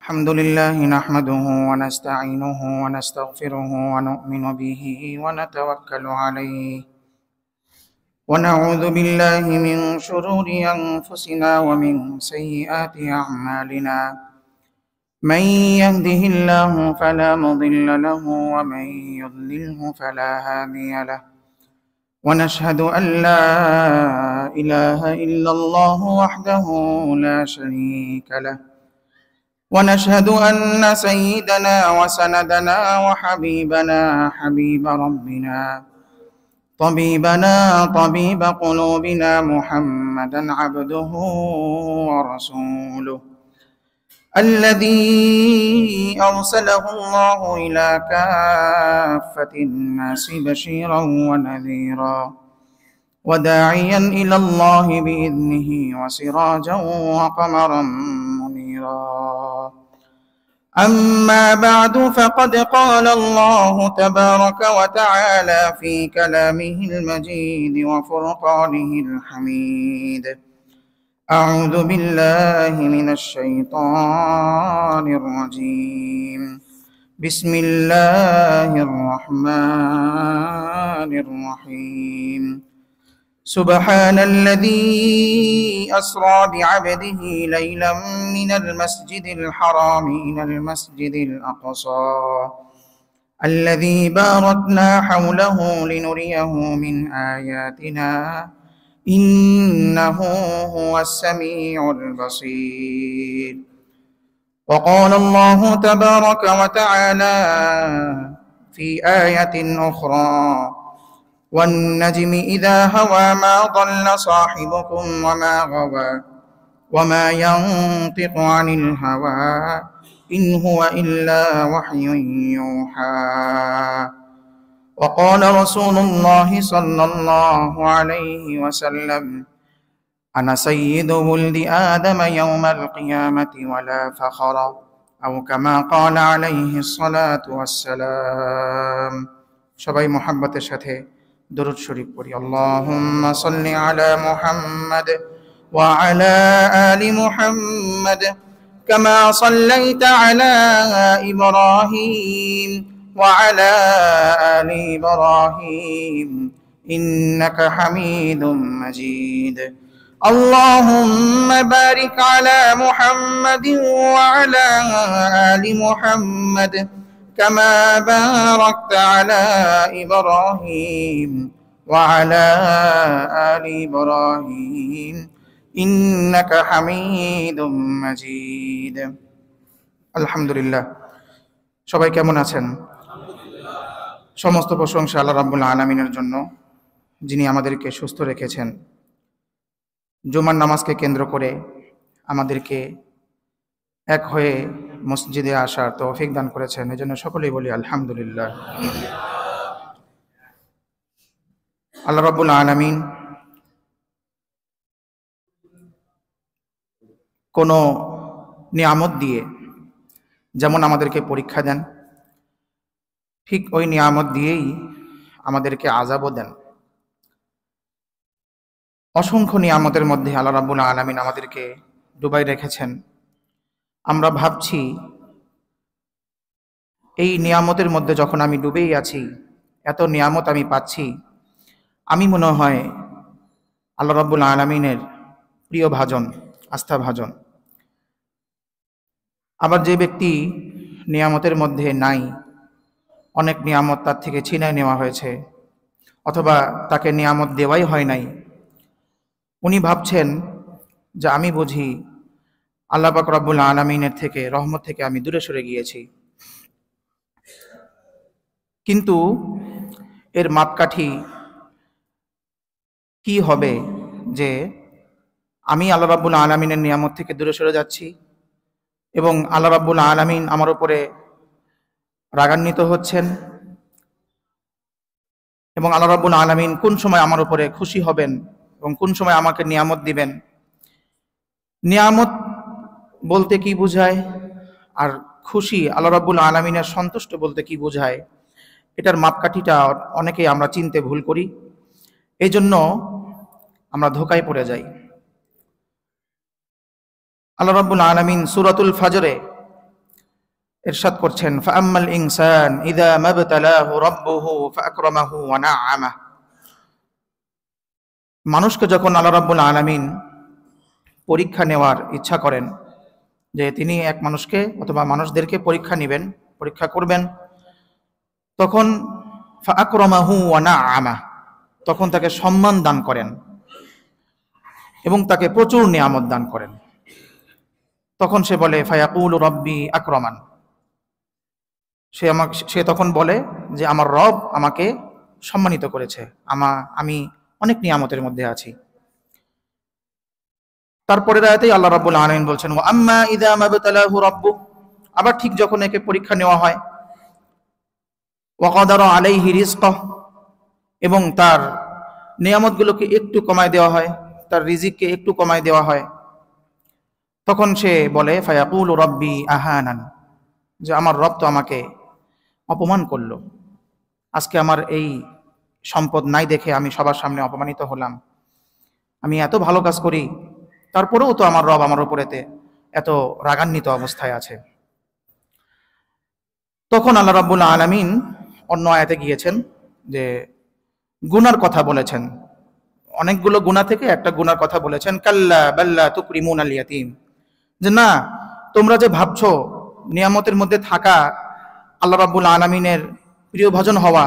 الحمد لله نحمده ونستعينه ونستغفره ونؤمن به ونتوكل عليه ونعوذ بالله من شرور أنفسنا ومن سيئات أعمالنا من يهده الله فلا مضل له ومن يضلله فلا هادي له ونشهد أن لا إله إلا الله وحده لا شريك له ونشهد أن سيدنا وسندنا وحبيبنا حبيب ربنا طبيب قلوبنا محمدا عبده ورسوله الذي أرسله الله إلى كافة الناس بشيرا ونذيرا وداعيا إلى الله بإذنه وسراجا وقمرا منيرا أما بعد فقد قال الله تبارك وتعالى في كلامه المجيد وفرقانه الحميد أعوذ بالله من الشيطان الرجيم بسم الله الرحمن الرحيم سبحان الذي أسرى بعبده ليلا من المسجد الحرام إلى المسجد الأقصى الذي باركنا حوله لنريه من آياتنا إنه هو السميع البصير وقال الله تبارك وتعالى في آية أخرى والنجم إذا هوى ما ضل صاحبكم وما غوى وما ينطق عن الهوى إن هو إلا وحي يوحى وقال رسول الله صلى الله عليه وسلم أنا سيد ولد آدم يوم القيامة ولا فخر أو كما قال عليه الصلاة والسلام সবাই মুহাব্বতের সাথে দরুদ শরীফ পড়ি আল্লাহুম্মা সাল্লি আলা মুহাম্মাদ ওয়া আলা আলি মুহাম্মাদ কামা সাল্লাইতা আলা ইব্রাহিম ওয়া আলা আলি ইব্রাহিম ইন্নাকা হামিদুম মাজিদ আল্লাহুম্মা বারিক আলা মুহাম্মাদিন ওয়া আলা আলি মুহাম্মাদ كما باركت على إبراهيم وعلى آل إبراهيم إنك حميد مجيد الحمد لله সবাই কেমন আছেন? সমস্ত প্রশংসা আল্লাহ রাব্বুল আলামিনের জন্য, যিনি আমাদেরকে সুস্থ রেখেছেন। জুমার নামাজকে কেন্দ্র করে আমাদেরকে এক হয়ে মসজিদে আসার তৌফিক দান করেছেন, এজন্য সকলেই বলি আলহামদুলিল্লাহ। আল্লাহ রাব্বুল আলামিন কোনো নিয়ামত দিয়ে যেমন আমাদেরকে পরীক্ষা দেন, ঠিক ওই নিয়ামত দিয়েই আমাদেরকে আযাবও দেন। অসংখ্য নিয়ামতের মধ্যে আল্লাহ রাব্বুল আলামিন আমাদেরকে ডুবাই রেখেছেন। আমরা ভাবছি এই নিয়ামতের মধ্যে যখন আমি ডুবেই আছি, এত নিয়ামত আমি পাচ্ছি, আমি মনে হয় আল্লাহ রাব্বুল আলামিনের প্রিয় ভাজন, আস্থা ভাজন। আবার যে ব্যক্তি নিয়ামতের মধ্যে নাই, অনেক নিয়ামত তার থেকে ছিনিয়ে নেওয়া হয়েছে অথবা তাকে নিয়ামত দেওয়াই হয় নাই, উনি ভাবছেন যে আমি বুঝি আল্লাহ পাক রব্বুল আলামিনের থেকে, রহমত থেকে আমি দূরে সরে গিয়েছি। কিন্তু এর মাপকাঠি কি হবে যে আমি আল্লাহ রাব্বুল আলামিনের নিয়ামত থেকে দূরে সরে যাচ্ছি এবং আল্লাহ রাব্বুল আলামিন আমার উপরে রাগান্বিত হচ্ছেন, এবং আল্লাহ রাব্বুল আলামিন কোন সময় আমার উপরে খুশি হবেন এবং কোন সময় আমাকে নিয়ামত দিবেন। নিয়ামত বলতে কি বোঝায় আর খুশি, আল্লাহ রাব্বুল আলামিনের সন্তুষ্ট বলতে কি বোঝায়, এটার মাপকাঠিটা অনেকেই আমরা চিনতে ভুল করি। এই জন্য আমরা ধোঁকায় পড়ে যাই। আল্লাহ রাব্বুল আলামিন সূরাতুল ফজরে ইরশাদ করছেন, ফাআম্মাল ইনসান ইযা মাবতালাহু রাব্বুহু ফাআকরামাহু ওয়া না'আমাহু। মানুষকে যখন আল্লাহ রাব্বুল আলামিন পরীক্ষা নেওয়ার ইচ্ছা করেন, যে তিনি এক মানুষকে অথবা মানুষদেরকে পরীক্ষা নেবেন, পরীক্ষা করবেন, তখন ফাআকরামাহু ওয়া না'আমাহু, তখন তাকে সম্মান দান করেন এবং তাকে প্রচুর নিয়ামত দান করেন। তখন সে বলে ফায়াকুলু রাব্বি আকরামান, সে তখন বলে যে আমার রব আমাকে সম্মানিত করেছে, আমি অনেক নিয়ামতের মধ্যে আছি। তারপরের আয়াতেই আল্লাহ রাব্বুল আলামিন বলছেন, ওয়া আম্মা ইযা মাবতালাহু রাব্বুহু, আবার ঠিক যখন একে পরীক্ষা নেওয়া হয়, ওয়া কাদারা আলাইহি রিজকাহু, এবং তার নিয়ামতগুলোকে একটু কমায় দেওয়া হয়, তার রিজিককে একটু কমায় দেওয়া হয়, তখন সে বলে ফায়াকুলু রাব্বি আহানান, যে আমার রব তো আমাকে অপমান করলো, আজকে আমার এই সম্পদ নাই দেখে আমি সবার সামনে অপমানিত হলাম, আমি এত ভালো কাজ করি তারপরেও তো আমার রব আমার উপরেতে এত রাগান্বিত অবস্থায় আছে। তখন আল্লাহ রাব্বুল আলামিন অন্য আয়াতে গিয়েছেন যে গুনার কথা বলেছেন, অনেকগুলো গুনাহ থেকে একটা গুনার কথা বলেছেন, কাল্লা বাল্লা তুকরিমুনাল ইয়াতীম, যে না, তোমরা যে ভাবছো নিয়ামতের মধ্যে থাকা, আল্লাহ রাব্বুল আলামিনের প্রিয়ভাজন হওয়া,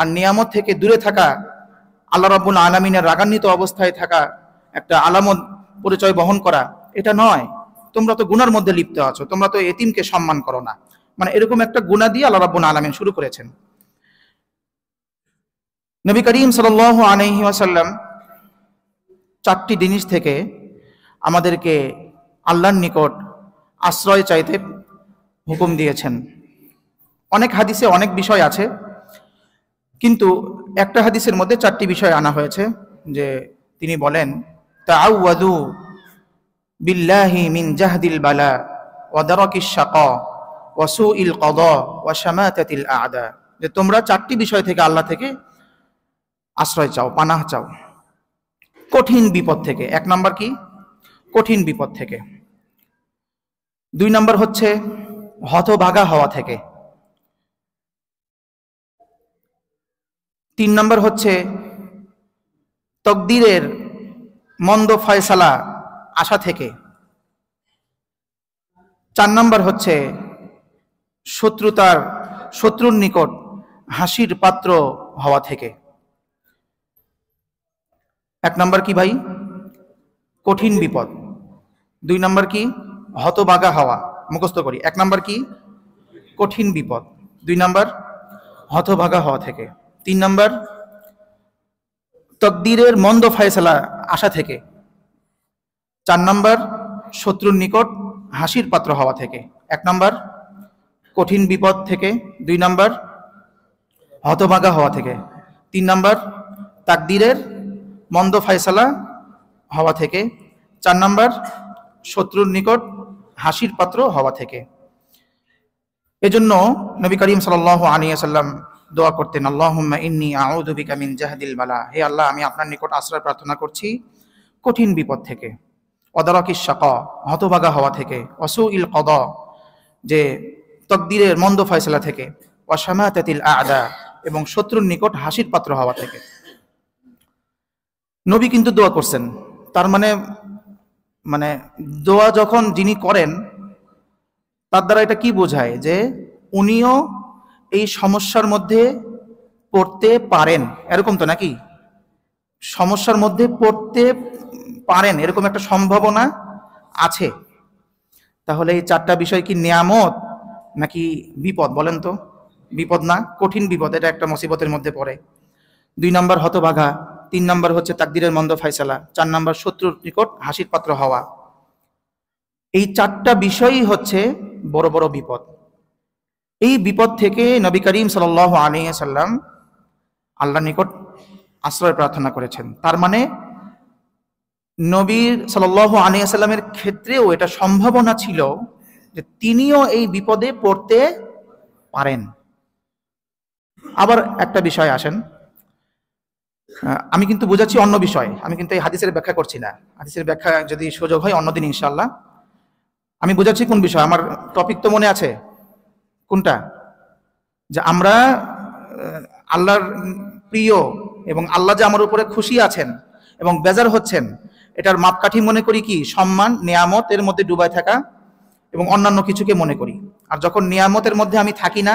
আর নিয়ামত থেকে দূরে থাকা, আল্লাহ রাব্বুল আলামিনের রাগান্বিত অবস্থায় থাকা একটা আলামত পরিচয় বহন করা, এটা নয়। তোমরা তো গুনার মধ্যে লিপ্ত আছো, তোমরা তো এতিমকে সম্মান করো না, মানে এরকম একটা গুনাহ দিয়ে আল্লাহ রাব্বুল আলামিন শুরু করেছেন। নবী করিম সাল্লাল্লাহু আলাইহি ওয়াসাল্লাম 4টি জিনিস থেকে আমাদেরকে আল্লাহর নিকট আশ্রয় চাইতে হুকুম দিয়েছেন। অনেক হাদিসে অনেক বিষয় আছে, কিন্তু একটা হাদিসের মধ্যে 4টি বিষয় আনা হয়েছে, যে তিনি বলেন, তাআওয়াযু বিল্লাহি মিন জাহদিল বালা ওয়া দারাকিশ শাকা ওয়া সুইল কাদা ওয়া শামাতাতিল আ'দা, যে তোমরা 4টি বিষয় থেকে আল্লাহ থেকে আশ্রয় চাও, পানাহ চাও। কঠিন বিপদ থেকে, 1 নাম্বার কি? কঠিন বিপদ থেকে। 2 নাম্বার হচ্ছে হতভাগা হওয়া থেকে। 3 নাম্বার হচ্ছে তকদিরের মন্দ ফয়সালা আশা থেকে। 4 নাম্বার হচ্ছে শত্রুর নিকট হাসির পাত্র হওয়া থেকে। 1 নাম্বার কি ভাই? কঠিন বিপদ। 2 নাম্বার কি? হতভাগা হওয়া। মুখস্থ করি। 1 নাম্বার কি? কঠিন বিপদ। 2 নাম্বার হতভাগা হওয়া থেকে। 3 নাম্বার তকদিরের মন্দ ফয়সালা আশা থেকে। 4 নাম্বার শত্রুর নিকট হাসির পাত্র হওয়া থেকে। 1 নাম্বার কঠিন বিপদ থেকে, 2 নাম্বার হতভাগা হওয়া থেকে, 3 নাম্বার তাকদীরের মন্দ ফয়সালা হওয়া থেকে, 4 নাম্বার শত্রুর নিকট হাসির পাত্র হওয়া থেকে। এজন্য নবী করিম সাল্লাল্লাহু আলাইহি ওয়াসাল্লাম দোয়া করতেন, আল্লাহুম্মা ইন্নী আউযু বিকা মিন জাহদিল বালা, হে আল্লাহ আমি আপনার নিকট আশ্রয় প্রার্থনা করছি কঠিন বিপদ থেকে, ওয়াদারাকিশ শাকা, হতভাগা হওয়া থেকে, ওয়াসুইল কাদা, যে তকদিরের মন্দ ফয়সালা থেকে, ওয়া শামাতাতিল আ'দা, এবং শত্রুর নিকট হাসির পাত্র হওয়া থেকে। নবী কিন্তু দোয়া করছেন, তার মানে দোয়া যখন যিনি করেন তার দ্বারা এটা কি বোঝায়, যে উনিও এই সমস্যার মধ্যে পড়তে পারেন, এরকম তো নাকি? সমস্যার মধ্যে পড়তে পারেন এরকম একটা সম্ভাবনা আছে। তাহলে এই 4টা বিষয় কি নিয়ামত নাকি বিপদ? বলেন তো। বিপদ না, কঠিন বিপদ, এটা একটা মুসিবতের মধ্যে পড়ে। 2 নাম্বার হতভাগা, 3 নাম্বার হচ্ছে তাকদীরের মন্দ ফয়সালা, 4 নাম্বার শত্রুর নিকট হাসির পাত্র হওয়া। এই 4টা বিষয়ই হচ্ছে বড় বড় বিপদ। এই বিপদ থেকে নবী করিম সাল্লাল্লাহু আলাইহি ওয়াসাল্লাম আল্লাহর নিকট আশ্রয় প্রার্থনা করেছেন। তার মানে নবী সাল্লাল্লাহু আলাইহি ওয়াসাল্লামের ক্ষেত্রেও এটা সম্ভাবনা ছিল যে তিনিও এই বিপদে পড়তে পারেন। আবার একটা বিষয় আসেন, আমি কিন্তু বোঝাচ্ছি অন্য বিষয়, আমি কিন্তু এই হাদিসের ব্যাখ্যা করছি না। হাদিসের ব্যাখ্যা যদি সুযোগ হয় অন্যদিন ইনশাআল্লাহ। আমি বোঝাচ্ছি কোন বিষয়, আমার টপিক তো মনে আছে। কোনটা? যে আমরা আল্লাহর প্রিয় এবং আল্লাহ যে আমার উপরে খুশি আছেন এবং বেজার হচ্ছেন, এটার মাপকাঠি মনে করি কি? সম্মান, নিয়ামত এর মধ্যে ডুবায় থাকা এবং অন্যান্য কিছুকে মনে করি। আর যখন নিয়ামতের মধ্যে আমি থাকি না,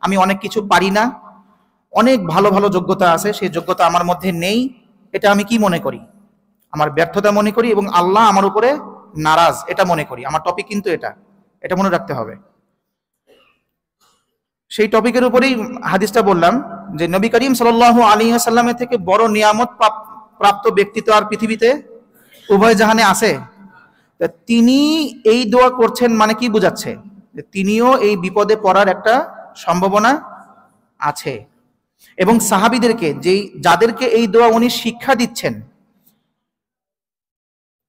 আমি অনেক কিছু পারি না, অনেক ভালো ভালো যোগ্যতা আছে, সেই যোগ্যতা আমার মধ্যে নেই, এটা আমি কি মনে করি? আমার ব্যর্থতা মনে করি এবং আল্লাহ আমার উপরে নারাজ এটা মনে করি। আমার টপিক কিন্তু এটা মনে রাখতে হবে। সেই টপিকের উপরেই হাদিসটা বললাম যে নবী করিম সাল্লাল্লাহু আলাইহি ওয়াসাল্লামের থেকে বড় নিয়ামত প্রাপ্ত ব্যক্তি তো আর পৃথিবীতে উভয় জাহানে আছে। তিনি এই দোয়া করছেন মানে কি বোঝাচ্ছে? যে তিনিও এই বিপদে পড়ার একটা সম্ভাবনা আছে। এবং সাহাবীদেরকে যাদেরকে এই দোয়া উনি শিক্ষা দিচ্ছেন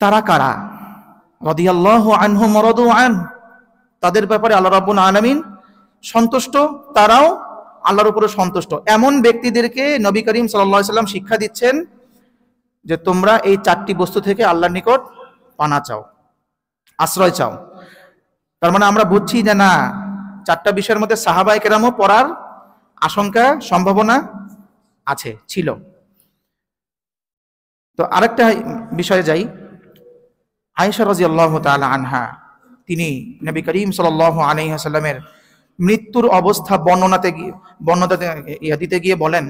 তারা কারা? রাদিয়াল্লাহু আনহুম ওয়া রাদু আন, তাদের ব্যাপারে আল্লাহ রাব্বুল আলামিন সন্তুষ্ট, তারাও আল্লাহর উপরে সন্তুষ্ট। এমন ব্যক্তিদেরকে নবী করিম সাল্লাল্লাহু আলাইহি ওয়াসাল্লাম শিক্ষা দিচ্ছেন যে তোমরা এই 4টি বস্তু থেকে আল্লাহর নিকট পানা চাও, আশ্রয় চাও। তার মানে আমরা বুঝছি যে না, 4টা বিষয়ের মধ্যে সাহাবায়ে কেরামও পড়ার আশঙ্কা, সম্ভাবনা আছে, ছিল। তো আরেকটা বিষয়ে যাই। আয়েশা রাদিয়াল্লাহু তাআলা আনহা, তিনি নবী করিম সাল্লাল্লাহু আলাইহি ওয়াসাল্লামের মৃত্যুর অবস্থা বর্ণনা দিতে গিয়ে বলেন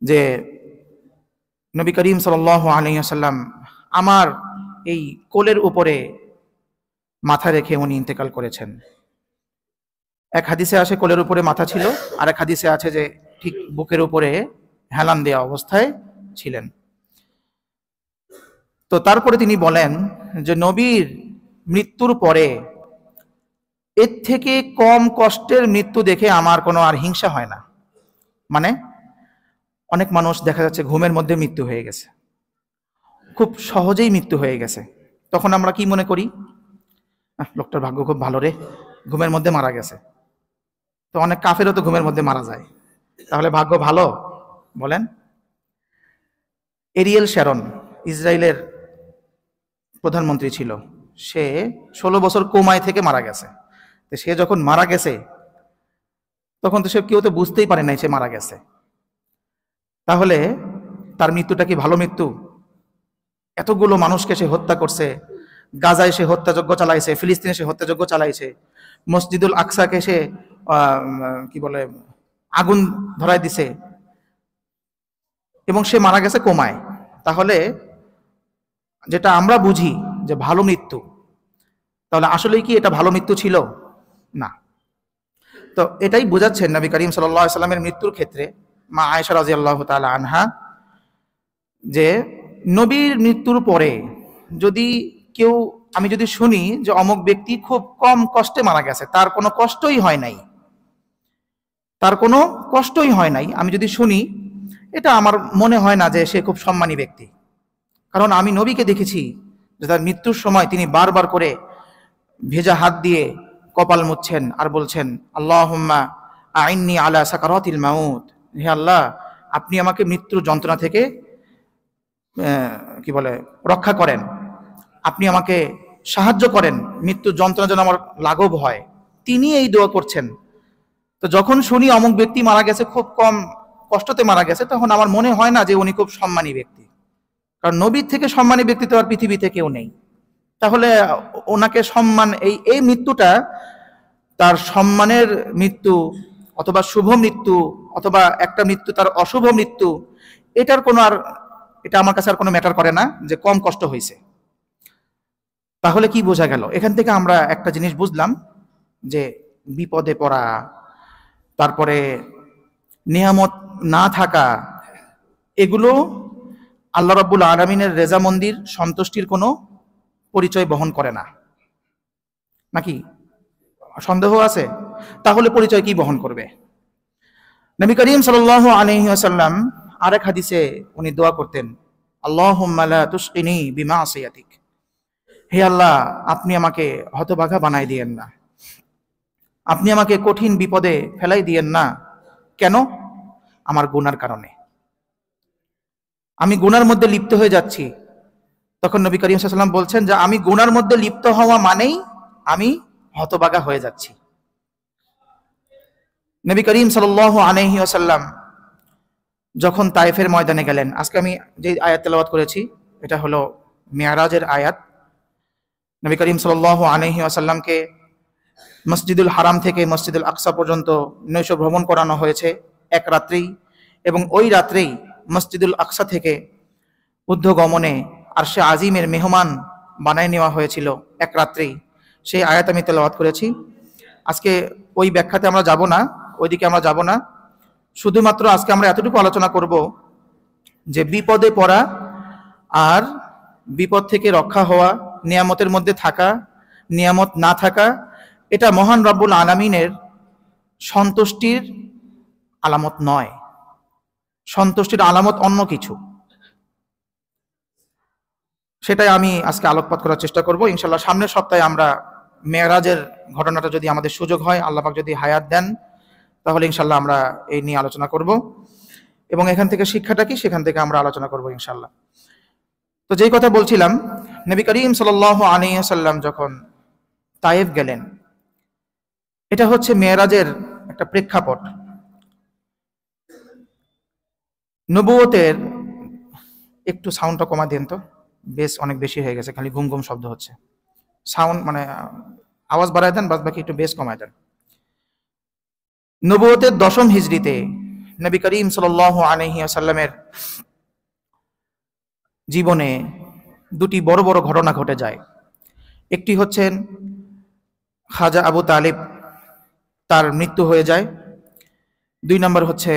যে নবী করিম সাল্লাল্লাহু আলাইহি ওয়াসাল্লাম আমার এই কোলের উপরে মাথা রেখে উনি ইন্তেকাল করেছেন। এক হাদিসে আসে কোলের উপরে মাথা ছিল, আর এক হাদিসে আছে যে ঠিক বুকের উপরে হেলান দেওয়া অবস্থায় ছিলেন। তো তারপরে তিনি বলেন যে নবীর মৃত্যুর পরে এর থেকে কম কষ্টের মৃত্যু দেখে আমার কোনো আর হিংসা হয় না। মানে অনেক মানুষ দেখা যাচ্ছে ঘুমের মধ্যে মৃত্যু হয়ে গেছে, খুব সহজেই মৃত্যু হয়ে গেছে। তখন আমরা কি মনে করি? লোকটার ভাগ্য খুব ভালো রে, ঘুমের মধ্যে মারা গেছে। তো অনেক কাফেরও তো ঘুমের মধ্যে মারা যায়, তাহলে ভাগ্য ভালো? বলেন। এরিয়েল শ্যারন ইসরায়েলের প্রধানমন্ত্রী ছিল, সে 16 বছর কোমায় থেকে মারা গেছে। তো সে যখন মারা গেছে তখন তো কেউ তো বুঝতেই পারে নাই সে মারা গেছে। তাহলে তার মৃত্যুটা কি ভালো মৃত্যু? এতগুলো মানুষকে সে হত্যা করছে, গাজায় সে হত্যাযজ্ঞ চালাইছে, ফিলিস্তিনে সে হত্যাযজ্ঞ চালাইছে, মসজিদুল আকসাকে সে আগুন ধরায় দিছে, এবং সে মারা গেছে কোমায়। তাহলে যেটা আমরা বুঝি যে ভালো মৃত্যু, তাহলে আসলেই কি এটা ভালো মৃত্যু ছিল? না। তো এটাই বোঝাচ্ছেন নবী করিম সাল্লাল্লাহু আলাইহি ওয়াসাল্লামের মৃত্যুর ক্ষেত্রে মা আয়েশা রাদিয়াল্লাহু তাআলা আনহা, যে নবীর মৃত্যুর পরে আমি যদি শুনি যে অমুক ব্যক্তি খুব কম কষ্টে মারা গেছে, তার কোনো কষ্টই হয় নাই, আমি যদি শুনি, এটা আমার মনে হয় না যে সে খুব সম্মানী ব্যক্তি। কারণ আমি নবীকে দেখেছি যে তার মৃত্যুর সময় তিনি বারবার করে ভেজা হাত দিয়ে কপাল মুছছেন আর বলছেন, আল্লাহুম্মা আইন্নি আলা সাকারাতিল মাউত, হে আল্লাহ আপনি আমাকে মৃত্যুর যন্ত্রণা থেকে রক্ষা করেন, আপনি আমাকে সাহায্য করেন, মৃত্যুর যন্ত্রণা যেন আমার লাঘব হয়। তিনি এই দোয়া করছেন। তো যখন শুনি অমুক ব্যক্তি মারা গেছে, খুব কম কষ্টতে মারা গেছে, তখন আমার মনে হয় না যে উনি খুব সম্মানী ব্যক্তি। কারণ নবীর থেকে সম্মানী ব্যক্তি তো আর পৃথিবীতে কেউ নেই। তাহলে ওনাকে সম্মান, এই মৃত্যুটা তার সম্মানের মৃত্যু অথবা শুভ মৃত্যু, অথবা একটা মৃত্যু তার অশুভ মৃত্যু, এটা আমার কাছে আর কোনো ম্যাটার করে না যে কম কষ্ট হয়েছে। তাহলে কি বোঝা গেল? এখান থেকে আমরা একটা জিনিস বুঝলাম যে বিপদে পড়া, তারপরে নিয়ামত না থাকা, এগুলো আল্লাহ রাব্বুল আলামিনের রেজামন্দির, সন্তুষ্টির কোনো পরিচয় বহন করে না। নাকি সন্দেহ আছে? তাহলে পরিচয় কি বহন করবে? নবী করিম সাল্লাল্লাহু আলাইহি ওয়াসাল্লাম আরেক হাদিসে উনি দোয়া করতেন, আল্লাহুম্মা লা তুসকিনি বিমাসিয়াতিক, হে আল্লাহ আপনি আমাকে হতভাগা বানাই দিয়েন না, আপনি আমাকে কঠিন বিপদে ফেলাই দিয়েন না। কেন? আমার গুনার কারণে। আমি গুনার মধ্যে লিপ্ত হয়ে যাচ্ছি। তখন নবী করিম সাল্লাল্লাহু আলাইহি ওয়াসাল্লাম বলছেন যে আমি গুনার মধ্যে লিপ্ত হওয়া মানেই আমি হতভাগা হয়ে যাচ্ছি। নবী করিম সাল্লাল্লাহু আলাইহি ওয়াসাল্লাম যখন তায়েফের ময়দানে গেলেন, আজকে আমি যে আয়াত তেলাওয়াত করেছি এটা হলো মেরাজের আয়াত। নবী করিম সাল্লাল্লাহু আলাইহি ওয়াসাল্লামকে মসজিদুল হারাম থেকে মসজিদুল আকসা পর্যন্ত নৈশ ভ্রমণ করানো হয়েছে এক রাত্রেই, এবং ওই রাত্রেই মসজিদুল আকসা থেকে ঊর্ধ্বগমনে আরশে আজিমের মেহমান বানায় নেওয়া হয়েছিল এক রাত্রেই। সেই আয়াত আমি তেলাওয়াত করেছি। আজকে ওই ব্যাখ্যাতে আমরা যাব না, ওইদিকে আমরা যাব না। শুধুমাত্র আজকে আমরা এতটুকু আলোচনা করব যে বিপদে পড়া আর বিপদ থেকে রক্ষা হওয়া, নিয়ামতের মধ্যে থাকা, নিয়ামত না থাকা, এটা মহান রব্বুল আলামিনের সন্তুষ্টির আলামত নয়। সন্তুষ্টির আলামত অন্য কিছু। সেটাই আমি আজকে আলোকপাত করার চেষ্টা করব ইনশাআল্লাহ। সামনের সপ্তাহে আমরা মেরাজের ঘটনাটা যদি আমাদের সুযোগ হয়, আল্লাহ পাক যদি হায়াত দেন, তাহলে ইনশাআল্লাহ আমরা এই নিয়ে আলোচনা করব, এবং এখান থেকে শিক্ষাটা কি সেখান থেকে আমরা আলোচনা করব ইনশাআল্লাহ। তো যেই কথা বলছিলাম, নবী করিম সাল্লাল্লাহু আলাইহি ওয়াসাল্লাম যখন তায়েফ গেলেন, এটা হচ্ছে মেরাজের একটা প্রেক্ষাপট। নবুয়তের, একটু সাউন্ডটা কমা দেন তো, বেশ অনেক বেশি হয়ে গেছে, খালি ঘুম ঘুম শব্দ হচ্ছে। সাউন্ড মানে আওয়াজ বাড়ায় দেন, বাদ বাকি একটু বেশ কমায় দেন। নবুয়তের 10ম হিজরিতে নবী করিম সাল্লাল্লাহু আলাইহি ওয়াসাল্লামের জীবনে দুটি বড় বড় ঘটনা ঘটে যায়। একটি হচ্ছেন খাজা আবু তালিব, তার মৃত্যু হয়ে যায়। 2 নম্বর হচ্ছে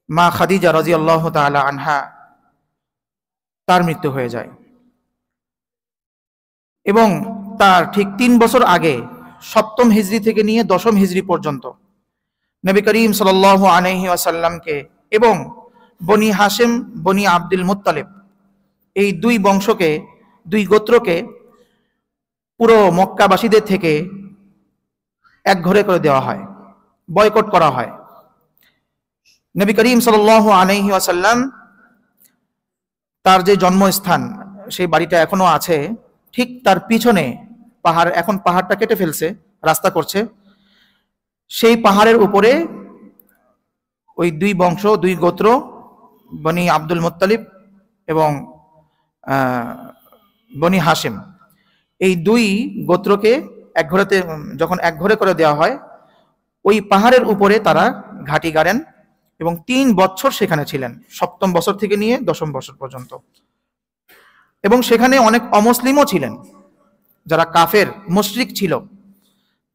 মা খাদিজা রাদিয়াল্লাহু তাআলা আনহা, তার মৃত্যু হয়ে যায়। এবং তার ঠিক 3 বছর আগে 7ম হিজরি থেকে নিয়ে 10ম হিজরি পর্যন্ত নবী করিম সাল্লাল্লাহু আলাইহি ওয়াসাল্লামকে এবং বনি হাশিম, বনি আব্দুল মুত্তালিব, এই 2 বংশকে, 2 গোত্রকে পুরো মক্কাবাসীদের থেকে একঘরে করে দেওয়া হয়, বয়কট করা হয়। নবী করিম সাল্লাল্লাহু আলাইহি ওয়াসাল্লাম তার যে জন্মস্থান, সেই বাড়িটা এখনো আছে, ঠিক তার পিছনে পাহাড়, এখন পাহাড়টা কেটে ফেলছে, রাস্তা করছে, সেই পাহাড়ের উপরে ওই 2 বংশ, 2 গোত্র, বনি আব্দুল মুত্তালিব এবং বনি হাশিম, এই 2 গোত্রকে একঘরেতে যখন একঘরে করে দেওয়া হয়, ওই পাহাড়ের উপরে তারা ঘাঁটি গাড়েন এবং 3 বছর সেখানে ছিলেন, 7ম বছর থেকে নিয়ে 10ম বছর পর্যন্ত। এবং সেখানে অনেক অমুসলিমও ছিলেন, যারা কাফের মুশরিক ছিল।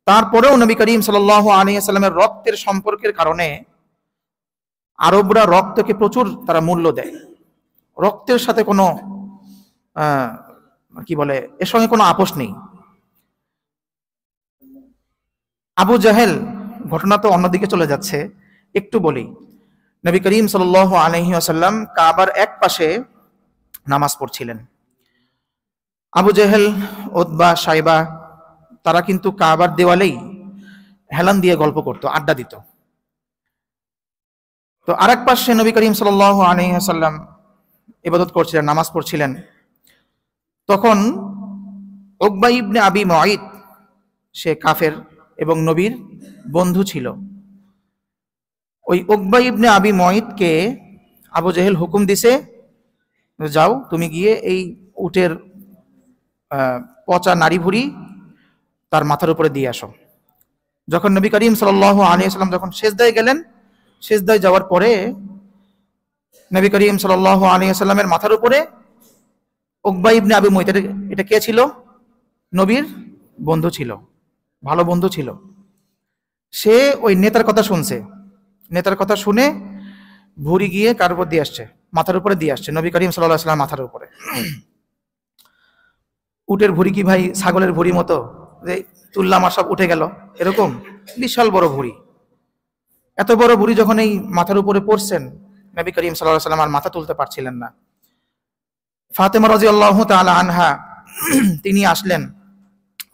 তারপরেও নবী করিম সাল্লাল্লাহু আলাইহি ওয়াসাল্লামের রক্তের সম্পর্কের কারণে আরবরা রক্তকে প্রচুর তারা মূল্য দেয়। রক্তের সাথে কোনো কি বলে, এর সঙ্গে কোনো আপোষ নেই। আবু জাহেল, ঘটনা তো অন্যদিকে চলে যাচ্ছে, একটু বলি। নবী করিম সাল্লাল্লাহু আলাইহি ওয়াসাল্লাম কাবার এক পাশে নামাজ পড়ছিলেন। আবু জাহেল, উতবা, সাইবা, তারা কিন্তু কাবার দেওয়ালেই হেলান দিয়ে গল্প করত, আড্ডা দিত। তো আরেক পাশে নবী করিম সাল্লাল্লাহু আলাইহি ওয়াসাল্লাম ইবাদত করছিলেন, নামাজ পড়ছিলেন। তখন উকবা ইবনে আবি মুআইত, সে কাফের এবং নবীর বন্ধু ছিল। ওই উকবা ইবনে আবি মুআইতকে আবু জাহেল হুকুম দিছে, যাও তুমি গিয়ে এই উটের পচা নাড়ি ভুড়ি তার মাথার উপরে দিয়ে আসো। যখন নবী করিম সাল্লাল্লাহু আলাইহি ওয়াসাল্লাম যখন সিজদায় গেলেন, সিজদায় যাওয়ার পরে নবী করিম সাল্লাল্লাহু আলাইহি ওয়াসাল্লামের মাথার উপরে উকবা ইবনে আবি মুআইত, এটা কে ছিল? নবীর বন্ধু ছিল, ভালো বন্ধু ছিল। সে ওই নেতার কথা শুনছে, নেতার কথা শুনে ভুড়ি গিয়ে কার উপর দিয়ে আসছে? মাথার উপরে দিয়ে আসছে, নবী করিম সাল্লাল্লাহু আলাইহি ওয়াসাল্লাম মাথার উপরে। উটের ভুড়ি কি ভাই ছাগলের ভুড়ি মতো যে তুললাম আর সব উঠে গেল? এরকম বিশাল বড় ভুড়ি। এত বড় ভুড়ি যখন এই মাথার উপরে পড়ছেন, নবী করিম সাল্লাল্লাহু আলাইহি ওয়াসাল্লাম আর মাথা তুলতে পারছিলেন না। ফাতেমা রাদিয়াল্লাহু তাআলা আনহা, তিনি আসলেন,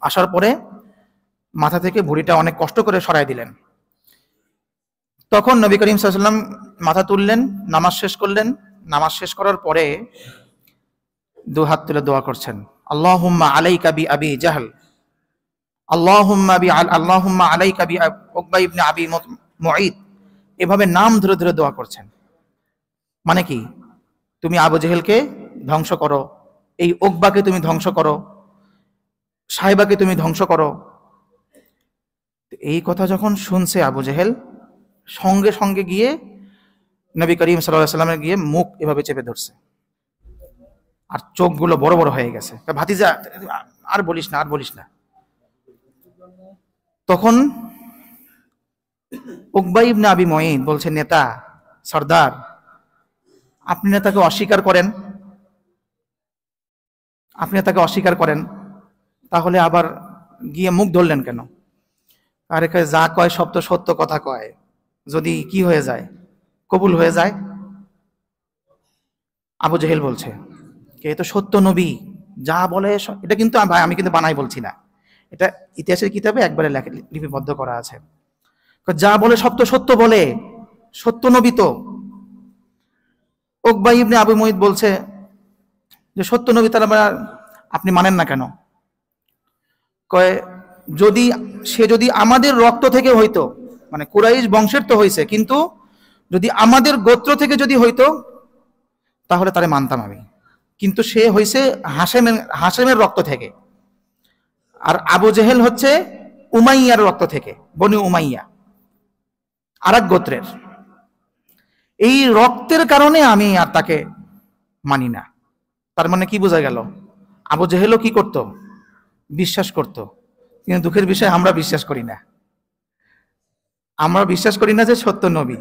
আসার পরে মাথা থেকে ভুড়িটা অনেক কষ্ট করে সরাই দিলেন। তখন নবী করিম সাল্লাল্লাহু আলাইহি ওয়াসাল্লাম মাথা তুললেন, নামাজ শেষ করলেন। নামাজ শেষ করার পরে 2 হাত তুলে দোয়া করছেন, আল্লাহুম্মা আলাইকা বি আবি জাহল, আল্লাহুম্মা আলাইকা বি উকবা ইবনে আবি মুঈদ, এভাবে নাম ধরে ধরে দোয়া করছেন। মানে কি? তুমি আবু জেহেলকে ধ্বংস করো, এই উকবাকে তুমি ধ্বংস করো, সাহেবাকে তুমি ধ্বংস করো। এই কথা যখন শুনছে আবু জেহেল, সঙ্গে সঙ্গে গিয়ে নবী করিম সাল্লাল্লাহু আলাইহি ওয়াসাল্লামের গিয়ে মুখ এভাবে চেপে ধরছে, আর চোখগুলো বড় বড় হয়ে গেছে। ভাতিজা আর বলিস না, আর বলিস না। তখন উকবা ইবনে আবি মুঈদ বলছে, নেতা, সর্দার, আপনি নেতাকে অস্বীকার করেন, আপনি নেতাকে অস্বীকার করেন, তাহলে আবার গিয়ে মুখ ধরলেন কেন? আরে যা কয় সব তো সত্য কথা কয়, যদি কি হয়ে যায়, কবুল হয়ে যায়। আবু জেহেল বলছে, কে তো সত্য নবী, যা বলে এটা কিন্তু ভাই আমি কিন্তু বানাই বলছি না, এটা ইতিহাসের কিতাবে একবারে লিপিবদ্ধ করা আছে। যা বলে সব তো সত্য বলে, সত্য নবী তো। উকবা ইবনে আবু মুঈদ বলছে যে সত্য নবী, তারা আপনি মানেন না কেন? কয়, যদি সে যদি আমাদের রক্ত থেকে হইতো, মানে কুরাইশ বংশের তো হইছে, কিন্তু যদি আমাদের গোত্র থেকে যদি হইতো তাহলে তারে মানতাম আমি, কিন্তু সে হইছে হাশেমের রক্ত থেকে, আর আবু জেহেল হচ্ছে উমাইয়ার রক্ত থেকে, বনি উমাইয়া, আরেক গোত্রের। এই রক্তের কারণে আমি আর তাকে মানি না। তার মানে কি বোঝা গেল? আবু জেহেলও কি করত? বিশ্বাস করত, কিন্তু দুঃখের বিষয় আমরা বিশ্বাস করি না। আমরা বিশ্বাস করি না যে সত্য নবী।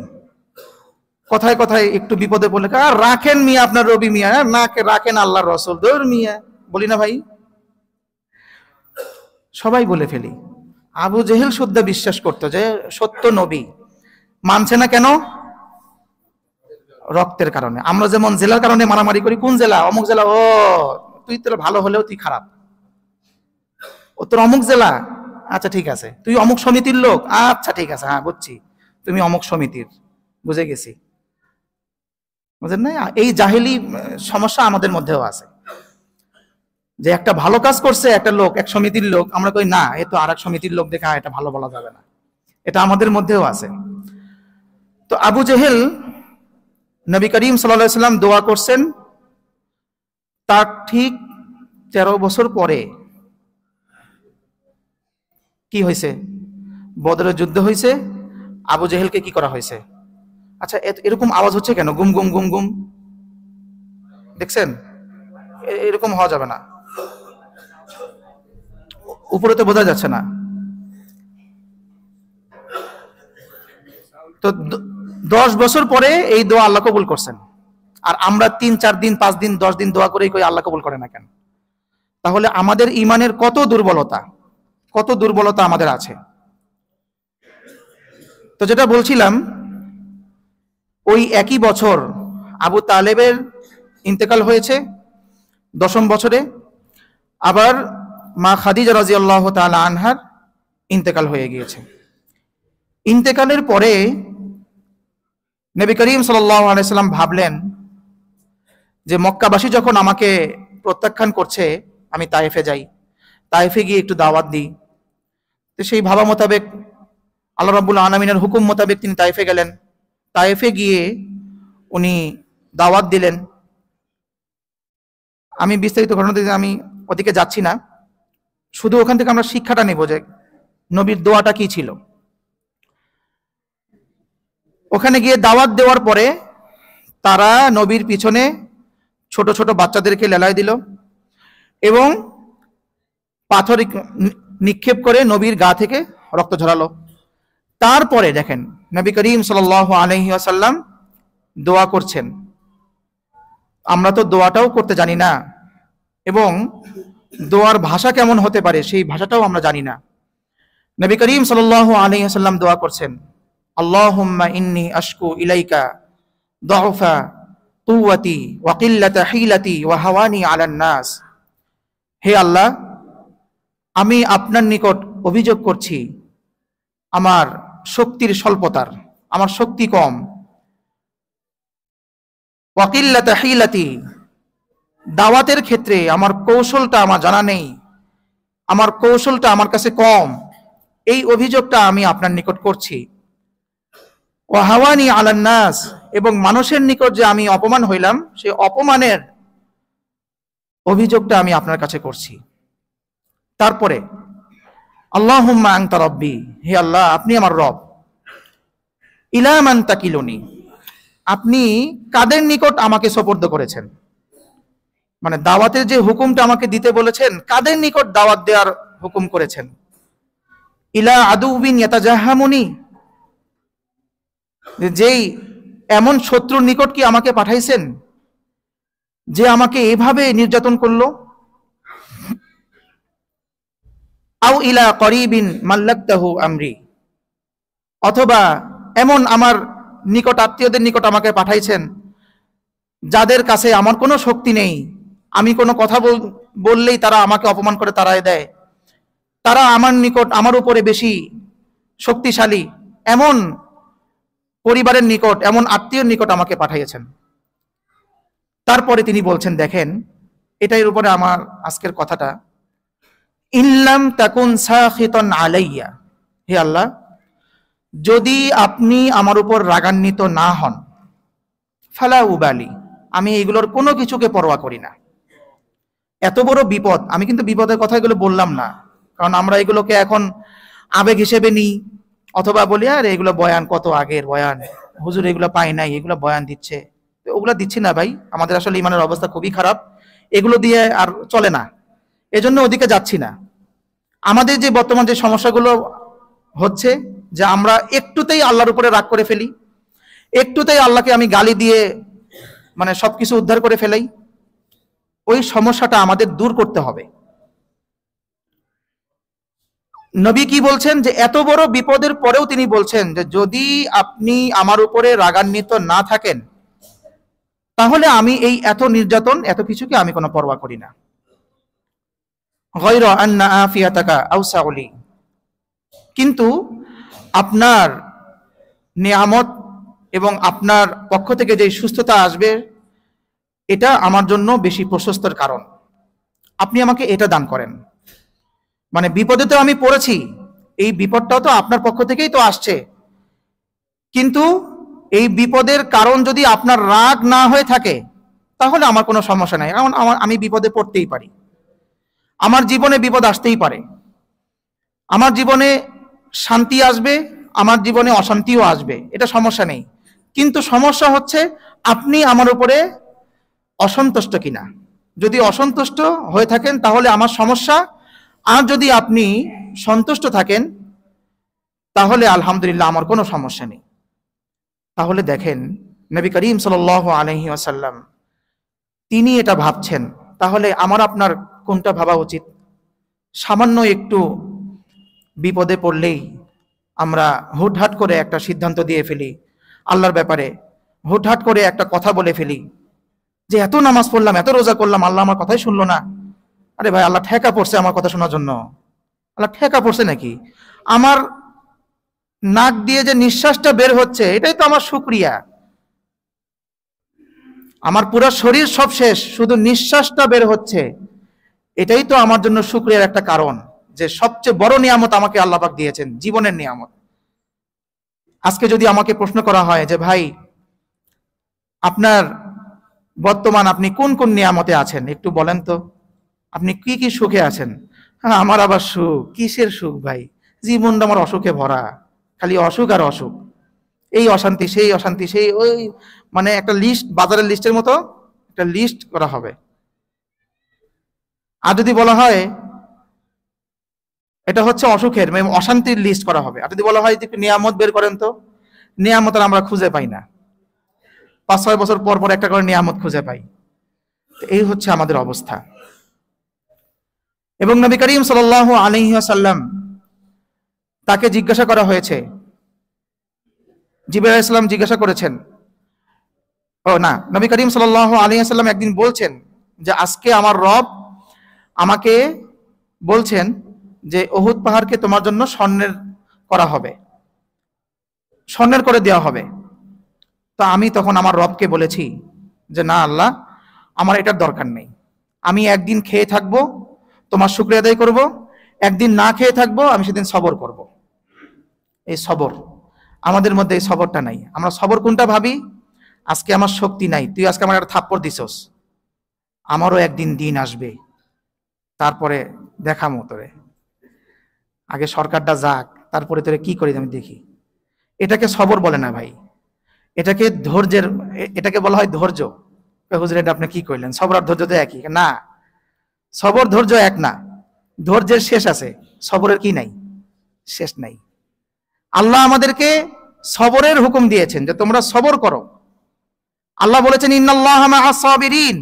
কথায় কথায় একটু বিপদে পড়লে রাখেন মিয়া আপনার রবি মিয়া, না রাখেন আল্লাহর রসুল দৌর মিয়া, বলি না ভাই? সবাই বলে ফেলি। আবু জেহেল শুদ্ধ বিশ্বাস করত যে সত্য নবী, মানছে না কেন? রক্তের কারণে। আমরা যেমন জেলার কারণে মারামারি করি, কোন জেলা? অমুক জেলা। ও তুই তোর ভালো হলেও তুই খারাপ, ও তোর অমুক জেলা, আচ্ছা ঠিক আছে। তুই অমুক সমিতির লোক, আচ্ছা ঠিক আছে, হ্যাঁ বুঝছি, তুমি অমুক সমিতির, বুঝে গেছি। বুঝেন না? এই জাহেলি সমস্যা আমাদের মধ্যেও আছে, যে একটা ভালো কাজ করছে একটা লোক, এক সমিতির লোক, আমরা কই না এ তো আর এক সমিতির লোক, দেখা এটা ভালো বলা যাবে না। এটা আমাদের মধ্যেও আছে। তো আবু জেহেল নবী করিম সাল্লাল্লাহু আলাইহি ওয়াসাল্লাম দোয়া করছেন, তার ঠিক 13 বছর পরে কি হয়েছে? বদরের যুদ্ধ হয়েছে। আবু জেহেলকে কি করা হয়েছে? আচ্ছা, এরকম আওয়াজ হচ্ছে কেন? গুম গুম গুম গুম, দেখছেন? এরকম হওয়া যাবে না, উপরে তো বোঝা যাচ্ছে না। তো 10 বছর পরে এই দোয়া আল্লাহ কবুল করছেন, আর আমরা 3, 4 দিন, 5 দিন, 10 দিন দোয়া করেই কই আল্লাহ কবুল করে না কেন? তাহলে আমাদের ইমানের কত দুর্বলতা, কত দুর্বলতা আমাদের আছে। তো যেটা বলছিলাম, ওই একই বছর আবু তালেবের ইন্তেকাল হয়েছে 10ম বছরে, আবার মা খাদিজা রাদিয়াল্লাহু তাআলা আনহার ইন্তেকাল হয়ে গিয়েছে। ইন্তেকালের পরে নবী করিম সাল্লাল্লাহু আলাইহি সাল্লাম ভাবলেন যে মক্কাবাসী যখন আমাকে প্রত্যাখ্যান করছে, আমি তায়েফে যাই, তায়েফে গিয়ে একটু দাওয়াত দিই। তো সেই ভাবা মোতাবেক আল্লাহ রাব্বুল আলামিনের হুকুম মোতাবেক তিনি তায়েফে গেলেন। তায়েফে গিয়ে উনি দাওয়াত দিলেন। আমি বিস্তারিত ঘটনা দিতে আমি ওদিকে যাচ্ছি না, শুধু ওখান থেকে আমরা শিক্ষাটা নেব যে নবীর দোয়াটা কি ছিল। ওখানে গিয়ে দাওয়াত দেওয়ার পরে তারা নবীর পিছনে ছোট ছোট বাচ্চাদেরকে লেলায় দিল এবং পাথর নিক্ষেপ করে নবীর গা থেকে রক্ত ঝরালো। তারপরে দেখেন নবী করিম সাল্লাল্লাহু আলাইহি ওয়াসাল্লাম দোয়া করছেন। আমরা তো দোয়াটাও করতে জানি না, এবং দোয়ার ভাষা কেমন হতে পারে সেই ভাষাটাও আমরা জানি না। নবী করিম সাল্লাল্লাহু আলাইহি ওয়াসাল্লাম দোয়া করছেন, আল্লাহুম্মা ইন্নী আশকু ইলাইকা দুআফা কুওয়াতি ওয়া কিল্লাতা হিলাতি ওয়া হাওয়ানি আলান নাস। হে আল্লাহ, আমি আপনার নিকট অভিযোগ করছি আমার শক্তির স্বল্পতার, আমার শক্তি কম। ওয়া কিল্লাতা হিলাতি, দাওয়াতের ক্ষেত্রে আমার কৌশলটা আমার জানা নেই, আমার কৌশলটা আমার কাছে কম, এই অভিযোগটা আমি আপনার নিকট করছি। ওয়া হাওয়ানি আলান নাস, এবং মানুষের নিকট যে আমি অপমান হইলাম সেই অপমানের অভিযোগটা আমি আপনার কাছে করছি। তারপরে আল্লাহুম্মা আনতা রাব্বি, হে আল্লাহ আপনি আমার রব, ইলা মান তাকিলুনি, আপনি কাদের নিকট আমাকে সোপর্দ করেছেন, মানে দাওয়াতের যে হুকুমটা আমাকে দিতে বলেছেন কাদের নিকট দাওয়াত দেওয়ার হুকুম করেছেন। ইলা আদুবিন ইয়াতাজাহামুনি, যেই এমন শত্রুর নিকট কি আমাকে পাঠাইছেন যে আমাকে এভাবে নির্যাতন করলো। আও ইলা করিবিন মাল্লাকতাহু আমরি, অথবা এমন আমার নিকট আত্মীয়দের নিকট আমাকে পাঠাইছেন যাদের কাছে আমার কোনো শক্তি নেই, আমি কোনো কথা বললেই তারা আমাকে অপমান করে তাড়ায় দেয়, তারা আমার নিকট আমার উপরে বেশি শক্তিশালী, এমন পরিবারের নিকট এমন আত্মীয়র নিকট আমাকে পাঠাইয়েছেন। তারপরে তিনি বলছেন, দেখেন এটার উপরে আমার আজকের কথাটা, ইল্লাম তাকুন সাখিতান আলাইয়া, হে আল্লাহ যদি আপনি আমার উপর রাগান্বিত না হন, ফালা উবালি, আমি এগুলোর কোনো কিছুকে পরোয়া করি না। এত বড় বিপদ, আমি কিন্তু বিপদের কথা এগুলো বললাম না, কারণ আমরা এগুলোকে এখন আবেগ হিসেবে নিই, অথবা বলি আর এগুলো বয়ান কত আগের বয়ান, হুজুর এগুলো পাই নাই, এগুলো বয়ান দিচ্ছে। ওগুলো দিচ্ছি না ভাই, আমাদের আসলে ইমানের অবস্থা খুবই খারাপ, এগুলো দিয়ে আর চলে না, এজন্য ওদিকে যাচ্ছি না। আমাদের যে বর্তমান যে সমস্যাগুলো হচ্ছে, যে আমরা একটুতেই আল্লাহর উপরে রাগ করে ফেলি, একটুতেই আল্লাহকে আমি গালি দিয়ে মানে সবকিছু উদ্ধার করে ফেলাই, ওই সমস্যাটা আমাদের দূর করতে হবে। নবী কি বলছেন, যে এত বড় বিপদের পরেও তিনি বলছেন যে যদি আপনি আমার উপরে রাগান্বিত না থাকেন তাহলে আমি এই এত নির্যাতন এত কিছুকে আমি কোনো পরোয়া করি না। গায়রা আন্না আফিয়াতাকা আওসাউ লি, কিন্তু আপনার নিয়ামত এবং আপনার পক্ষ থেকে যে সুস্থতা আসবে এটা আমার জন্য বেশি প্রশস্তর কারণ, আপনি আমাকে এটা দান করেন। মানে বিপদে তো আমি পড়েছি, এই বিপদটাও তো আপনার পক্ষ থেকেই তো আসছে, কিন্তু এই বিপদের কারণ যদি আপনার রাগ না হয়ে থাকে তাহলে আমার কোনো সমস্যা নাই, কারণ আমি বিপদে পড়তেই পারি, আমার জীবনে বিপদ আসতেই পারে, আমার জীবনে শান্তি আসবে, আমার জীবনে অশান্তিও আসবে, এটা সমস্যা নেই। কিন্তু সমস্যা হচ্ছে আপনি আমার উপরে অসন্তুষ্ট কিনা। যদি অসন্তুষ্ট হয়ে থাকেন তাহলে আমার সমস্যা, আর যদি আপনি সন্তুষ্ট থাকেন তাহলে আলহামদুলিল্লাহ আমার কোনো সমস্যা নেই। তাহলে দেখেন নবী করিম সাল্লাল্লাহু আলাইহি ওয়াসাল্লাম তিনি এটা ভাবছেন, তাহলে আমার আপনার কোনটা ভাবা উচিত? সামান্য একটু বিপদে পড়লেই আমরা হুটহাট করে একটা সিদ্ধান্ত দিয়ে ফেলি আল্লাহর ব্যাপারে, হুটহাট করে একটা কথা বলে ফেলি যে এত নামাজ পড়লাম, এত রোজা করলাম, আল্লাহ আমার কথাই শুনলো না। আরে ভাই, আল্লাহ ঠেকা পড়ছে আমার কথা শোনার জন্য? আল্লাহ ঠেকা পড়ছে নাকি? আমার নাক দিয়ে যে নিঃশ্বাসটা বের হচ্ছে এটাই তো আমার শুকরিয়া। আমার পুরো শরীর সব শেষ, শুধু নিঃশ্বাসটা বের হচ্ছে, এটাই তো আমার জন্য শুকরিয়ার একটা কারণ, যে সবচেয়ে বড় নিয়ামত আমাকে আল্লাহ পাক দিয়েছেন, জীবনের নিয়ামত। আজকে যদি আমাকে প্রশ্ন করা হয় যে ভাই আপনার বর্তমান আপনি কোন কোন নিয়ামতে আছেন একটু বলেন তো, আপনি কি কি সুখে আছেন? হ্যাঁ, আমার আবার সুখ, কিসের সুখ ভাই? জীবনটা আমার অসুখে ভরা, খালি অসুখ আর অসুখ, এই অশান্তি সেই অশান্তি সেই, ওই মানে একটা লিস্ট, বাজারের লিস্টের মতো একটা লিস্ট করা হবে। আর যদি বলা হয় এটা হচ্ছে অসুখের মানে অশান্তির লিস্ট করা হবে, আর যদি বলা হয় যে নিয়ামত বের করেন তো, নিয়ামত আমরা খুঁজে পাই না, 5-6 বছর পর পর একটা করে নিয়ামত খুঁজে পাই। এই হচ্ছে আমাদের অবস্থা। এবং নবী করিম সাল্লাল্লাহু আলাইহি ওয়াসাল্লাম তাকে জিজ্ঞাসা করা হয়েছে, জিবরাইল আলাইহিস সালাম জিজ্ঞাসা করেছেন, নবী করিম সাল্লাল্লাহু আলাইহি ওয়াসাল্লাম একদিন বলছেন যে আজকে আমার রব আমাকে বলছেন যে উহুদ পাহাড়কে তোমার জন্য স্বর্ণের করা হবে, স্বর্ণের করে দেওয়া হবে। তো আমি তখন আমার রবকে বলেছি যে না আল্লাহ, আমার এটার দরকার নেই, আমি একদিন খেয়ে থাকবো, তোমার শুকরিয়া আদায় করব, একদিন না খেয়ে থাকবো, আমি সেদিন সবর করব। এই সবর, আমাদের মধ্যে এই সবরটা নাই। আমরা সবর কোনটা ভাবি? আজকে আমার শক্তি নাই, তুই আজকে আমার একটা থাপ্পড় দিছস, আমারও একদিন দিন আসবে, তারপরে দেখামো তোরে, আগে সরকারটা যাক, তারপরে তোরে কি করি আমি দেখি। এটাকে সবর বলে না ভাই, এটাকে ধৈর্যের, এটাকে বলা হয় ধৈর্য। হুজুর এটা আপনি কি কইলেন, সবর আর ধৈর্য তো একই না? সবর ধৈর্য এক না, ধৈর্যের শেষ আছে, সবরের কি নাই, শেষ নাই। আল্লাহ আমাদেরকে সবরের হুকুম দিয়েছেন যে তোমরা সবর করো। আল্লাহ বলেছেন ইন্নাল্লাহা মাআস সাবিরিন,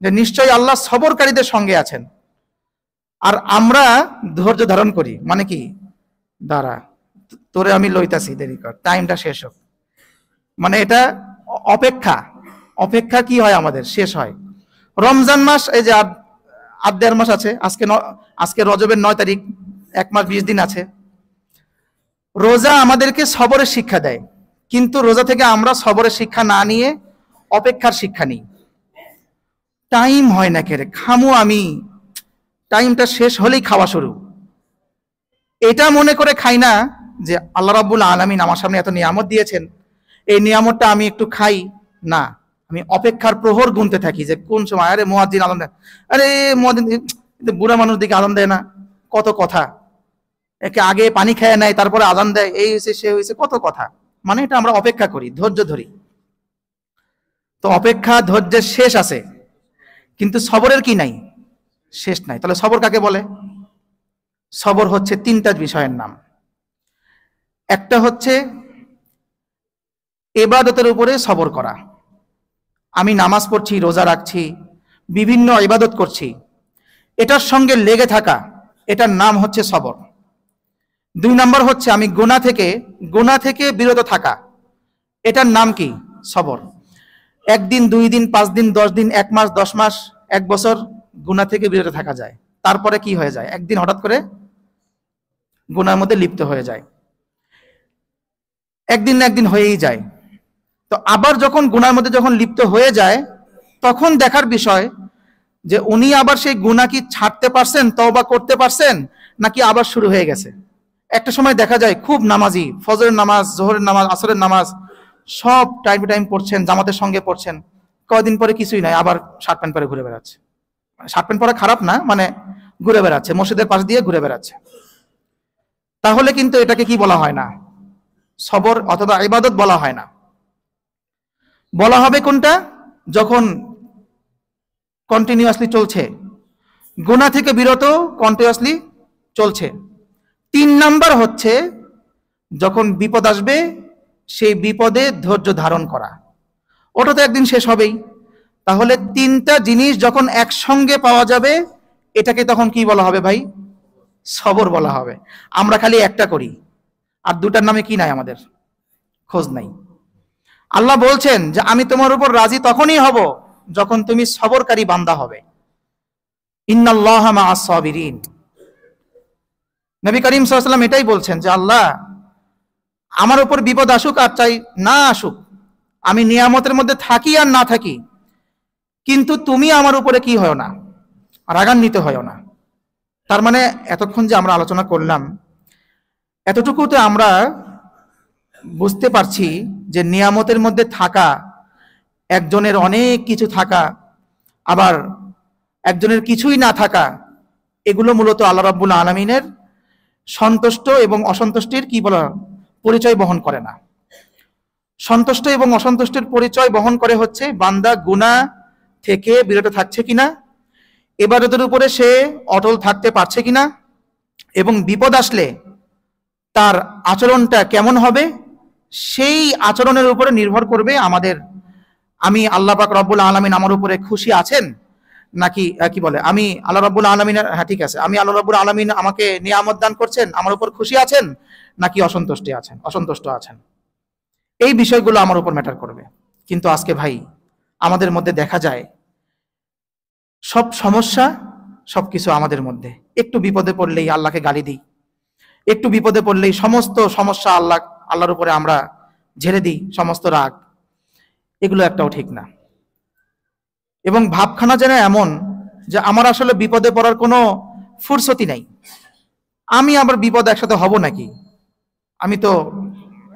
যে নিশ্চয়ই আল্লাহ সবরকারীদের সঙ্গে আছেন। আর আমরা ধৈর্য ধারণ করি, মানে কি, দাঁড়া তোরে আমি লইতাছি, দেরি কর, টাইমটা শেষ হোক, মানে এটা অপেক্ষা। অপেক্ষা কি হয় আমাদের, শেষ হয়। রমজান মাস, এই যে আর 1.5 মাস আছে, আজকে রজবের 9 তারিখ, 1 মাস 20 দিন আছে। রোজা আমাদেরকে সবরের শিক্ষা দেয়, কিন্তু রোজা থেকে আমরা সবরের শিক্ষা না নিয়ে অপেক্ষার শিক্ষা নিই। টাইম হয় না কেরে, খামু আমি, টাইমটা শেষ হলেই খাওয়া শুরু, এটা মনে করে খাই না যে আল্লাহ রাব্বুল আলামিন আমার সামনে এত নিয়ামত দিয়েছেন, এই নিয়ামতটা আমি একটু খাই না। আমি অপেক্ষার প্রহর গুনতে থাকি যে কোন সময়, আরে মুয়াজ্জিন আযান দেয়, আরে মুয়াজ্জিন বুড়া মানুষ দিকে আযান দেয় না, কত কথা, একে আগে পানি খেয়ে নেয় তারপরে আযান দেয়, এই হয়েছে সে হয়েছে, কত কথা। মানে এটা আমরা অপেক্ষা করি, ধৈর্য ধরি। তো অপেক্ষা ধৈর্যের শেষ আছে, কিন্তু সবরের কি নাই, শেষ নাই। তাহলে সবর কাকে বলে? সবর হচ্ছে 3টা বিষয়ের নাম। একটা হচ্ছে ইবাদতের উপরে সবর করা, আমি নামাজ পড়ছি, রোজা রাখছি, বিভিন্ন ইবাদত করছি, এটার সঙ্গে লেগে থাকা, এটার নাম হচ্ছে সবর। 2 নম্বর হচ্ছে আমি গুনাহ থেকে বিরত থাকা, এটার নাম কি, সবর। 1 দিন 2 দিন 5 দিন 10 দিন 1 মাস 10 মাস 1 বছর গুনাহ থেকে বিরত থাকা যায়, তারপরে কি হয়ে যায়, একদিন হঠাৎ করে গুনাহের মধ্যে লিপ্ত হয়ে যায়, একদিন না একদিন হয়েই যায়। তো আবার যখন গুনাহের মধ্যে যখন লিপ্ত হয়ে যায়, তখন দেখার বিষয় যে উনি আবার সেই গুনাহ কি ছাড়তে পারছেন, তওবা করতে পারছেন, নাকি আবার শুরু হয়ে গেছে। একটা সময় দেখা যায় খুব নামাজি, ফজরের নামাজ, জোহরের নামাজ, আসরের নামাজ সব টাইম টাইম পড়ছেন, জামাতের সঙ্গে পড়ছেন, কয়দিন পরে কিছুই নাই, আবার শার্ট প্যান্ট পরে ঘুরে বেড়াচ্ছে। শার্ট প্যান্ট পরা খারাপ না, মানে ঘুরে বেড়াচ্ছে, মসজিদের পাশ দিয়ে ঘুরে বেড়াচ্ছে। তাহলে কিন্তু এটাকে কি বলা হয় না, সবর অথবা ইবাদত বলা হয় না। বলা হবে কোনটা, যখন কন্টিনিউয়াসলি চলছে, গুনাহ থেকে বিরত কন্টিনিউয়াসলি চলছে। 3 নাম্বার হচ্ছে যখন বিপদ আসবে, সেই বিপদে ধৈর্য ধারণ করা, ওটা তো একদিন শেষ হবেই। তাহলে 3টা জিনিস যখন একসঙ্গে পাওয়া যাবে, এটাকে তখন কি বলা হবে ভাই, সবর বলা হবে। আমরা খালি একটা করি, আর 2টার নামে কি নাই, আমাদের খোঁজ নাই। আল্লাহ বলছেন যে আমি তোমার উপর রাজি তখনই হব যখন তুমি সবরকারী বান্দা হবে। ইন্নাল্লাহা মাআস সাবিরিন, নবী করিম সাল্লাল্লাহু আলাইহি ওয়াসাল্লাম এটাই বলছেন যে আল্লাহ আমার উপর বিপদ আসুক আর চাই না আসুক, আমি নিয়ামতের মধ্যে থাকি আর না থাকি, কিন্তু তুমি আমার উপরে কি হয় না, রাগান্বিত হয় না। তার মানে এতক্ষণ যে আমরা আলোচনা করলাম, এতটুকুতে আমরা বুঝতে পারছি যে নিয়ামতের মধ্যে থাকা, একজনের অনেক কিছু থাকা, আবার একজনের কিছুই না থাকা, এগুলো মূলত আল্লাহ রাব্বুল আলামিনের সন্তুষ্ট এবং অসন্তুষ্টির কি বলা পরিচয় বহন করে না। সন্তুষ্ট এবং অসন্তুষ্টির পরিচয় বহন করে হচ্ছে বান্দা গুনাহ থেকে বিরত থাকছে কিনা, ইবাদতের উপরে সে অটল থাকতে পারছে কিনা, এবং বিপদ আসলে তার আচরণটা কেমন হবে, সেই আচরণের উপরে নির্ভর করবে আমাদের, আমি আল্লাহ পাক রব্বুল আলামিন আমার উপরে খুশি আছেন নাকি, কি বলে, আমি আল্লাহ রাব্বুল আলামিনের, হ্যাঁ ঠিক আছে, আমি আল্লাহ রাব্বুল আলামিন আমাকে নিয়ামত দান করছেন, আমার উপর খুশি আছেন নাকি অসন্তুষ্ট আছেন। এই বিষয়গুলো আমার উপর ম্যাটার করবে। কিন্তু আজকে ভাই আমাদের মধ্যে দেখা যায় সব সমস্যা, সবকিছু আমাদের মধ্যে, একটু বিপদে পড়লেই আল্লাহকে গালি দিই, একটু বিপদে পড়লেই সমস্ত সমস্যা আল্লাহর উপরে আমরা ঝেড়ে দিই, সমস্ত রাগ। এগুলো একটাও ঠিক না। এবং ভাবখানা যেন এমন যে আমার আসলে বিপদে পড়ার কোনো ফুরসতি নাই, আমি আবার বিপদ একসাথে হব নাকি, আমি তো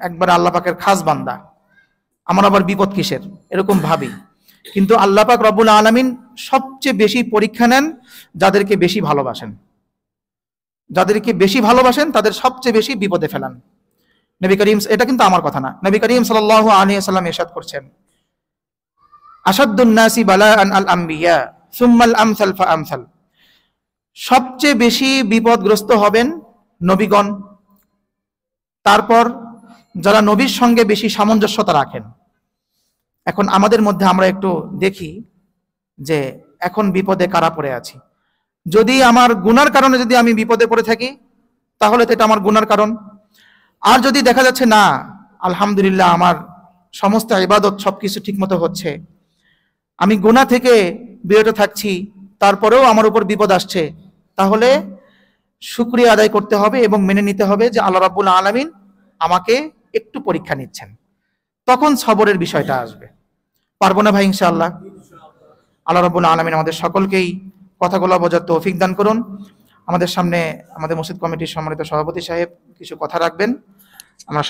একবার আল্লাহ পাকের খাস বান্দা, আমার আবার বিপদ কিসের, এরকম ভাবি। কিন্তু আল্লাহ পাক রব্বুল আলামিন সবচেয়ে বেশি পরীক্ষা নেন যাদেরকে বেশি ভালোবাসেন। যাদেরকে বেশি ভালোবাসেন তাদের সবচেয়ে বেশি বিপদে ফেলান। নবী করিম, এটা কিন্তু আমার কথা না, নবী করিম সাল্লাল্লাহু আলাইহি ওয়াসাল্লাম ইরশাদ করছেন, আশাদ্দুন নাসি বালাআন আল আম্বিয়া সুম্মাল আমসাল ফাআমসাল। সবচেয়ে বেশি বিপদগ্রস্ত হবেন নবীগণ, তারপর যারা নবীর সঙ্গে বেশি সামঞ্জস্যতা রাখেন। এখন আমাদের মধ্যে আমরা একটু দেখি যে এখন বিপদে কারা পড়ে আছি। যদি আমার গুনার কারণে যদি আমি বিপদে পড়ে থাকি তাহলে তো এটা আমার গুনার কারণ। আর যদি দেখা যাচ্ছে না আলহামদুলিল্লাহ আমার সমস্ত ইবাদত সবকিছু ঠিকমতো হচ্ছে, আমি গুনাহ থেকে বিরত থাকছি, তারপরেও আমার উপর বিপদ আসছে, তাহলে শুকরিয়া আদায় করতে হবে এবং মেনে নিতে হবে যে আল্লাহ রাব্বুল আলামিন আমাকে একটু পরীক্ষা নিচ্ছেন। তখন সবরের বিষয়টা আসবে। পারবো না ভাই ইনশাআল্লাহ? আল্লাহ রাব্বুল আলামিন আমাদের সকলকেই কথাগুলো বোঝার তৌফিক দান করুন। আমাদের সামনে আমাদের মসজিদ কমিটির সম্মানিত সভাপতি সাহেব কিছু কথা রাখবেন। আমরা